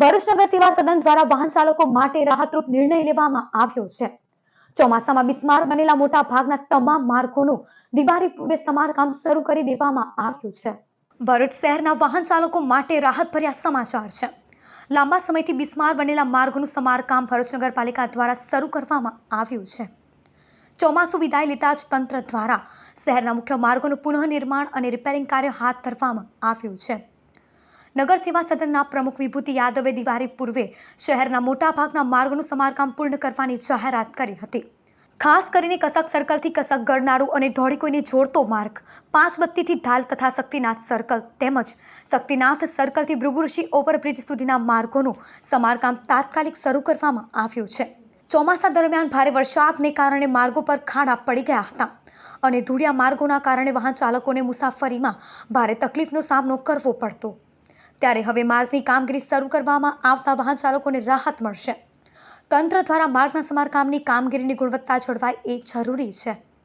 ભરૂચ નગર સેવા સદન દ્વારા વાહન ચાલકો માટે રાહતરૂપ નિર્ણય લેવામાં આવ્યો છે। ચોમાસામાં બિસ્માર બનેલા મોટા ભાગના તમામ માર્ગોનું દિવાળી પૂર્વે સમારકામ શરૂ કરી દેવામાં આવ્યું છે। ભરૂચ શહેરના વાહન ચાલકો માટે રાહતભર્યા સમાચાર છે। લાંબા સમયથી બિસ્માર બનેલા માર્ગોનું સમારકામ ભરૂચ નગરપાલિકા દ્વારા શરૂ કરવામાં આવ્યું છે। ચોમાસું વિદાય લેતા જ તંત્ર દ્વારા શહેરના મુખ્ય માર્ગોનું પુનઃનિર્માણ અને રિપેરિંગ કાર્ય હાથ ધરવામાં આવ્યું છે। નગર સેવા સદનના પ્રમુખ વિભૂતિ યાદવે દિવાળી પૂર્વે શહેરના મોટાભાગના માર્ગોનું સમારકામ પૂર્ણ કરવાની જાહેરાત કરી હતી। ખાસ કરીને કસક સર્કલથી કસક ગરનાળું અને ધોળીકોઈને જોડતો માર્ગ, પાંચબત્તીથી ધાલ તથા શક્તિનાથ સર્કલ તેમજ શક્તિનાથ સર્કલથી ભૃગુઋષિ ઓવરબ્રિજ સુધીના માર્ગોનું સમારકામ તાત્કાલિક શરૂ કરવામાં આવ્યું છે। ચોમાસા દરમિયાન ભારે વરસાદને કારણે માર્ગો પર ખાડા પડી ગયા હતા અને ધૂળિયા માર્ગોના કારણે વાહન ચાલકોને મુસાફરીમાં ભારે તકલીફનો સામનો કરવો પડતો, ત્યારે હવે માર્ગની કામગીરી શરૂ કરવામાં આવતા વાહન ચાલકોને રાહત મળશે। તંત્ર દ્વારા માર્ગના સમારકામની કામગીરીની ગુણવત્તા જળવાય એ જરૂરી છે।